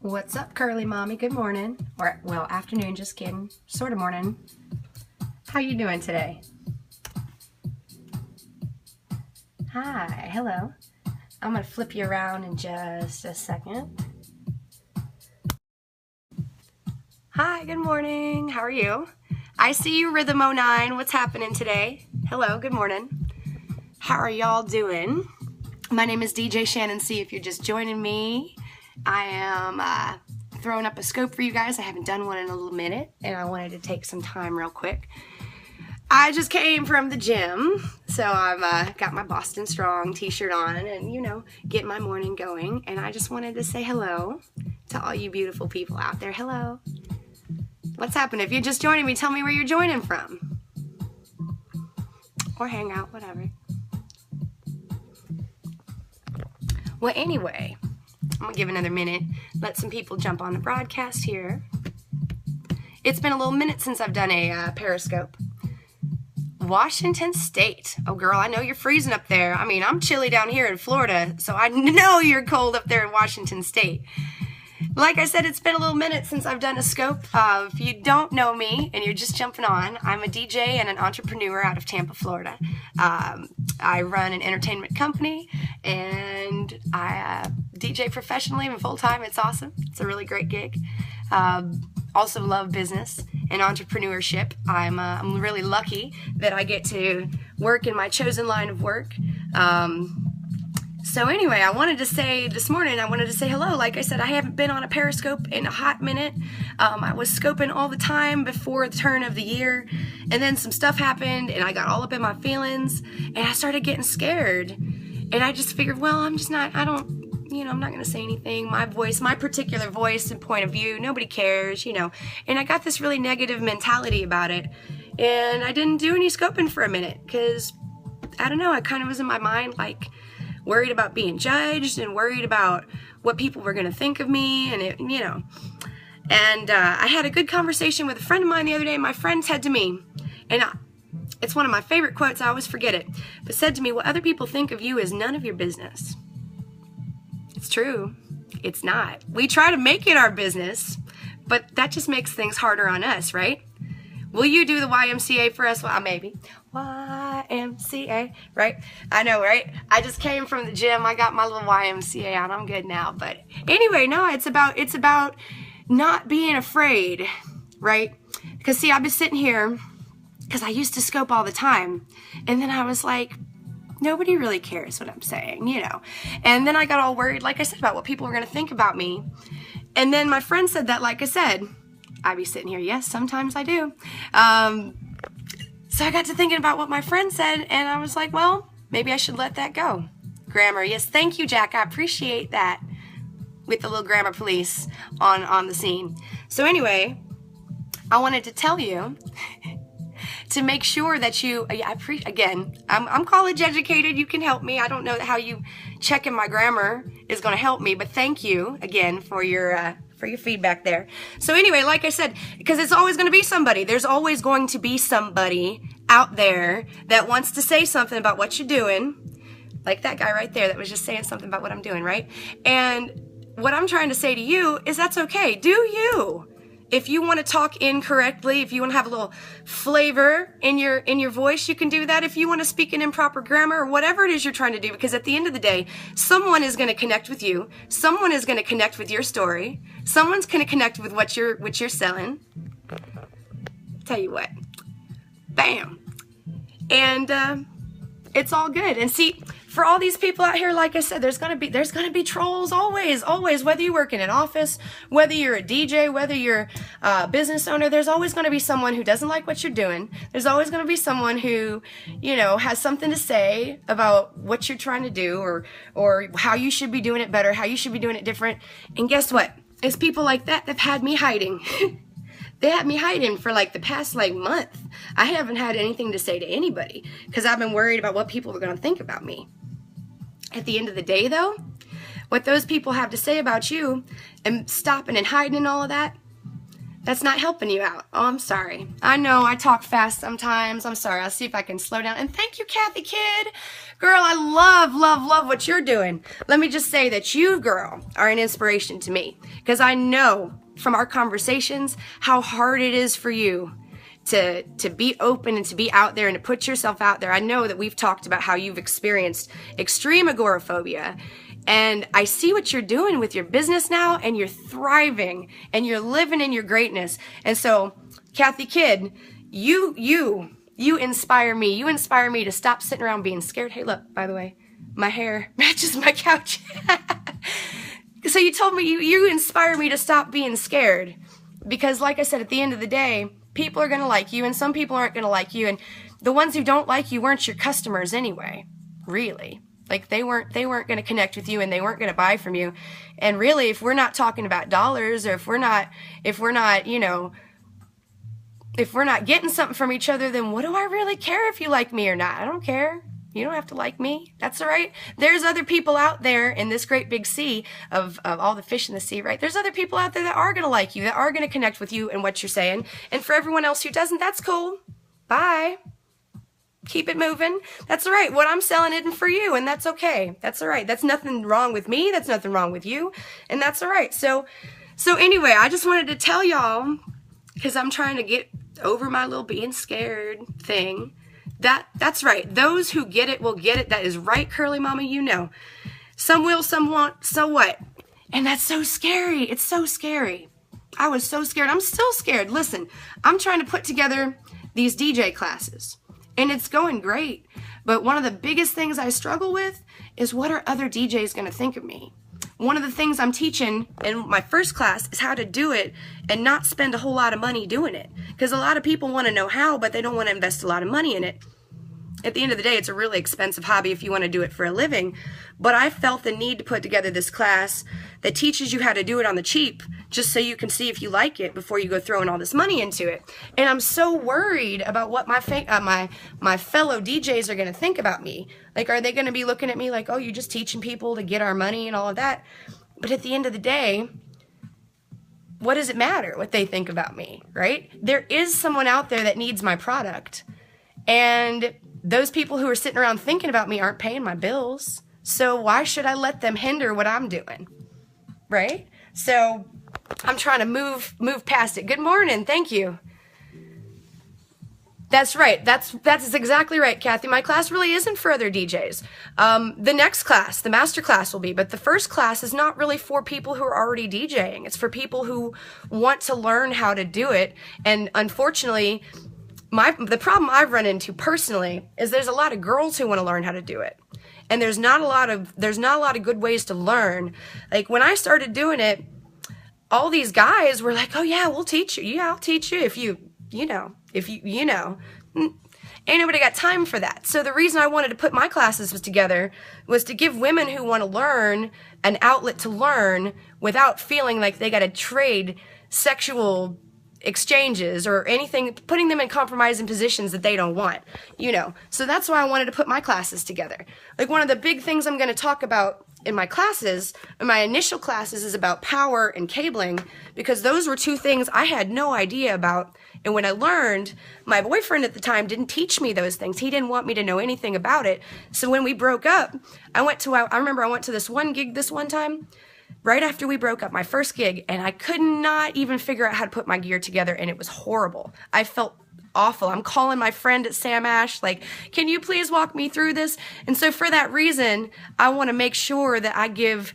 What's up, Curly Mommy? Good morning. Or, well, afternoon, just kidding. Sort of morning. How you doing today? Hi, hello. I'm going to flip you around in just a second. Hi, good morning. How are you? I see you, Rhythm 09. What's happening today? Hello, good morning. How are y'all doing? My name is DJ Shannonc. If you're just joining me, I am throwing up a scope for you guys. I haven't done one in a little minute, and I wanted to take some time real quick. I just came from the gym, so I've got my Boston Strong t-shirt on and, you know, getting my morning going. And I just wanted to say hello to all you beautiful people out there. Hello. What's happening? If you're just joining me, tell me where you're joining from. Or hang out, whatever. Well, anyway, I'm going to give another minute, let some people jump on the broadcast here. It's been a little minute since I've done a Periscope. Washington State. Oh, girl, I know you're freezing up there. I mean, I'm chilly down here in Florida, so I know you're cold up there in Washington State. Like I said, it's been a little minute since I've done a scope. If you don't know me and you're just jumping on, I'm a DJ and an entrepreneur out of Tampa, Florida. I run an entertainment company and I DJ professionally and full-time. It's awesome. It's a really great gig. Also love business and entrepreneurship. I'm really lucky that I get to work in my chosen line of work. So anyway, I wanted to say this morning, I wanted to say hello. Like I said, I haven't been on a Periscope in a hot minute. I was scoping all the time before the turn of the year, and then some stuff happened, and I got all up in my feelings, and I started getting scared. And I just figured, well, I'm not going to say anything. My voice, my particular voice and point of view, nobody cares, you know. And I got this really negative mentality about it, and I didn't do any scoping for a minute because, I don't know, I kind of was in my mind like, worried about being judged and worried about what people were going to think of me, and it, you know. And I had a good conversation with a friend of mine the other day. My friend said to me, and it's one of my favorite quotes, I always forget it, but said to me, what other people think of you is none of your business. It's true. It's not. We try to make it our business, but that just makes things harder on us, right? Will you do the YMCA for us? Well, maybe. YMCA, right? I know, right? I just came from the gym. I got my little YMCA on. I'm good now. But anyway, no, it's about not being afraid, right? Because see, I've been sitting here because I used to scope all the time. And then I was like, nobody really cares what I'm saying, you know. And then I got all worried, like I said, about what people were going to think about me. And then my friend said that, like I said, I be sitting here. Yes, sometimes I do. So I got to thinking about what my friend said, and I was like, well, maybe I should let that go. Grammar. Yes, thank you, Jack. I appreciate that with the little grammar police on the scene. So anyway, I wanted to tell you to make sure that you, again, I'm college educated. You can help me. I don't know how you checking my grammar is going to help me, but thank you again for your feedback there. So anyway, like I said, because it's always going to be somebody. There's always going to be somebody out there that wants to say something about what you're doing. Like that guy right there that was just saying something about what I'm doing, right? And what I'm trying to say to you is that's okay. Do you. If you want to talk incorrectly, if you want to have a little flavor in your voice, you can do that. If you want to speak in improper grammar or whatever it is you're trying to do, because at the end of the day, someone is going to connect with you. Someone is going to connect with your story. Someone's going to connect with what you're selling. Tell you what, bam, and it's all good. And see, for all these people out here, like I said, there's gonna be trolls always, whether you work in an office, whether you're a DJ, whether you're a business owner, there's always gonna be someone who doesn't like what you're doing. There's always gonna be someone who, you know, has something to say about what you're trying to do or how you should be doing it better, how you should be doing it different. And guess what? It's people like that that've had me hiding. They had me hiding for like the past month. I haven't had anything to say to anybody because I've been worried about what people were going to think about me. At the end of the day, though, what those people have to say about you and stopping and hiding and all of that, That's not helping you out. Oh, I'm sorry. I know I talk fast sometimes. I'm sorry. I'll see if I can slow down. And thank you, Kathy Kid. Girl, I love, love, love what you're doing. Let me just say that you, girl, are an inspiration to me. Because I know from our conversations how hard it is for you to be open and to be out there and to put yourself out there. I know that we've talked about how you've experienced extreme agoraphobia. And I see what you're doing with your business now, and you're thriving, and you're living in your greatness. And so, Kathy Kid, you inspire me. You inspire me to stop sitting around being scared. Hey, look, by the way, my hair matches my couch. So you told me, you inspire me to stop being scared. Because like I said, at the end of the day, people are going to like you, and some people aren't going to like you. And the ones who don't like you weren't your customers anyway, really. Like they weren't going to connect with you, and they weren't going to buy from you. And really, if we're not talking about dollars, or if we're not, you know, if we're not getting something from each other, then what do I really care if you like me or not? I don't care. You don't have to like me. That's all right. There's other people out there in this great big sea of all the fish in the sea, right? There's other people out there that are going to like you, that are going to connect with you and what you're saying. And for everyone else who doesn't, that's cool. Bye. Keep it moving. That's all right. What I'm selling isn't for you, and that's okay. That's all right. That's nothing wrong with me. That's nothing wrong with you, and that's all right. So anyway, I just wanted to tell y'all, because I'm trying to get over my little being scared thing. That's right. Those who get it will get it. That is right, Curly Mama. You know, some will, some won't. So what? And that's so scary. It's so scary. I was so scared. I'm still scared. Listen, I'm trying to put together these DJ classes. And it's going great. But one of the biggest things I struggle with is, what are other DJs going to think of me? One of the things I'm teaching in my first class is how to do it and not spend a whole lot of money doing it. Because a lot of people want to know how, but they don't want to invest a lot of money in it. At the end of the day, it's a really expensive hobby if you want to do it for a living. But I felt the need to put together this class that teaches you how to do it on the cheap, just so you can see if you like it before you go throwing all this money into it. And I'm so worried about what my fellow DJs are going to think about me. Like, are they going to be looking at me like, oh, you're just teaching people to get our money and all of that? But at the end of the day, what does it matter what they think about me, right? There is someone out there that needs my product. And those people who are sitting around thinking about me aren't paying my bills. So why should I let them hinder what I'm doing? Right? So I'm trying to move past it. Good morning. Thank you. That's right. That's exactly right, Kathy. My class really isn't for other DJs. The next class, the master class, will be, but the first class is not really for people who are already DJing. It's for people who want to learn how to do it. And unfortunately, the problem I've run into personally is there's a lot of girls who want to learn how to do it. And there's not a lot of good ways to learn. Like when I started doing it, all these guys were like, "Oh yeah, we'll teach you. Yeah, I'll teach you if you know. Ain't nobody got time for that." So the reason I wanted to put my classes together was to give women who want to learn an outlet to learn without feeling like they got to trade sexual exchanges or anything, putting them in compromising positions that they don't want, So that's why I wanted to put my classes together. Like one of the big things I'm going to talk about in my classes, in my initial classes, is about power and cabling, because those were two things I had no idea about. And when I learned, my boyfriend at the time didn't teach me those things. He didn't want me to know anything about it. So when we broke up, I remember I went to this one gig this one time, right after we broke up, my first gig, and I could not even figure out how to put my gear together, and it was horrible. I felt awful. I'm calling my friend at Sam Ash, like, can you please walk me through this? And so for that reason, I want to make sure that I give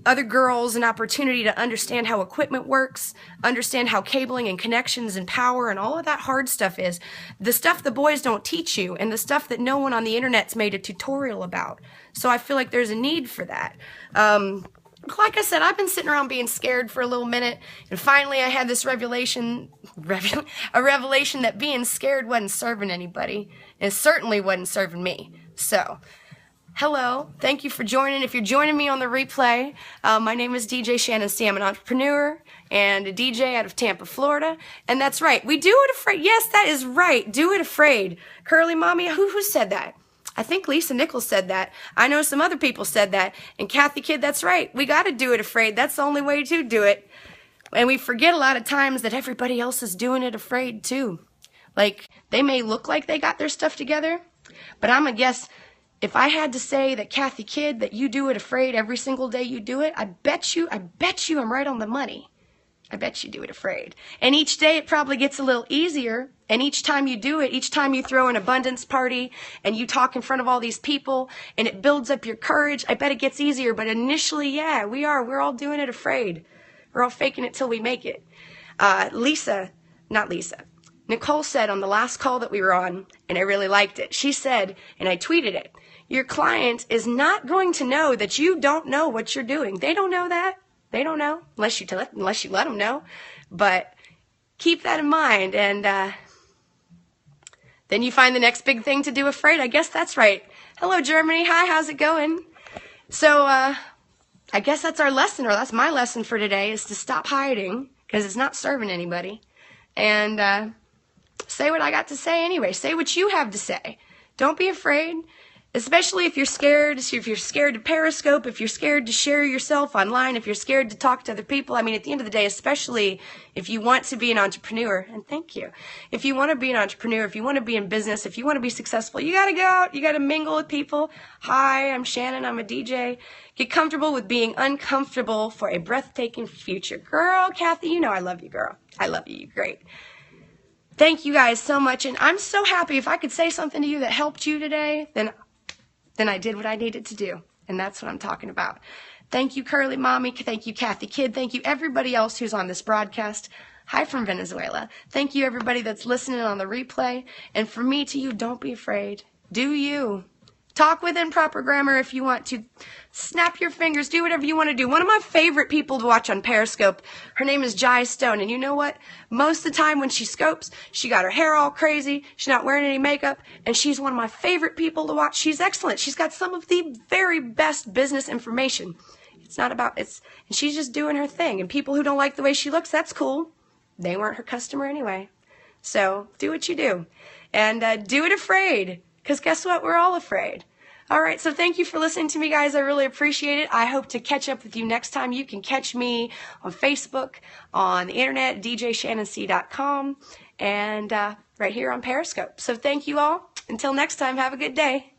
other girls an opportunity to understand how equipment works, understand how cabling and connections and power and all of that hard stuff is. The stuff the boys don't teach you, and the stuff that no one on the internet's made a tutorial about. So I feel like there's a need for that. Like I said, I've been sitting around being scared for a little minute, and finally I had this revelation that being scared wasn't serving anybody, and certainly wasn't serving me. So, hello, thank you for joining. If you're joining me on the replay, my name is DJ Shannon. I'm an entrepreneur and a DJ out of Tampa, Florida, and that's right, we do it afraid. Yes, that is right, do it afraid. Curly Mommy, who said that? I think Lisa Nichols said that. I know some other people said that. And Kathy Kid, that's right. We got to do it afraid. That's the only way to do it. And we forget a lot of times that everybody else is doing it afraid too. Like, they may look like they got their stuff together, but I'm going to guess, if I had to say that, Kathy Kidd, that you do it afraid every single day you do it, I bet you I'm right on the money. I bet you do it afraid. And each day it probably gets a little easier. And each time you do it, each time you throw an abundance party and you talk in front of all these people and it builds up your courage, I bet it gets easier. But initially, yeah, we're all doing it afraid. We're all faking it till we make it. Nicole said on the last call that we were on, and I really liked it. She said, and I tweeted it, your client is not going to know that you don't know what you're doing. They don't know that. They don't know unless you let them know. But keep that in mind. And then you find the next big thing to do afraid. I guess that's right. Hello, Germany. Hi, how's it going? So I guess that's our lesson, or that's my lesson for today, is to stop hiding because it's not serving anybody. And say what I got to say anyway. Say what you have to say. Don't be afraid, especially if you're scared. If you're scared to Periscope, if you're scared to share yourself online, if you're scared to talk to other people. I mean, at the end of the day, especially if you want to be an entrepreneur, and thank you. If you want to be an entrepreneur, if you want to be in business, if you want to be successful, you got to go out. You got to mingle with people. Hi, I'm Shannon. I'm a DJ. Get comfortable with being uncomfortable for a breathtaking future. Girl, Kathy, you know I love you, girl. I love you. You're great. Thank you guys so much, and I'm so happy. If I could say something to you that helped you today, then I did what I needed to do, and that's what I'm talking about. Thank you, Curly Mommy. Thank you, Kathy Kidd. Thank you, everybody else who's on this broadcast. Hi from Venezuela. Thank you, everybody that's listening on the replay. And from me to you, don't be afraid. Do you. Talk within proper grammar if you want to. Snap your fingers. Do whatever you want to do. One of my favorite people to watch on Periscope, her name is Jai Stone. And you know what? Most of the time when she scopes, she got her hair all crazy. She's not wearing any makeup. And she's one of my favorite people to watch. She's excellent. She's got some of the very best business information. It's not about, and she's just doing her thing. And people who don't like the way she looks, that's cool. They weren't her customer anyway. So do what you do. And do it afraid. Because guess what? We're all afraid. All right, so thank you for listening to me, guys. I really appreciate it. I hope to catch up with you next time. You can catch me on Facebook, on the internet, djshannonc.com, and right here on Periscope. So thank you all. Until next time, have a good day.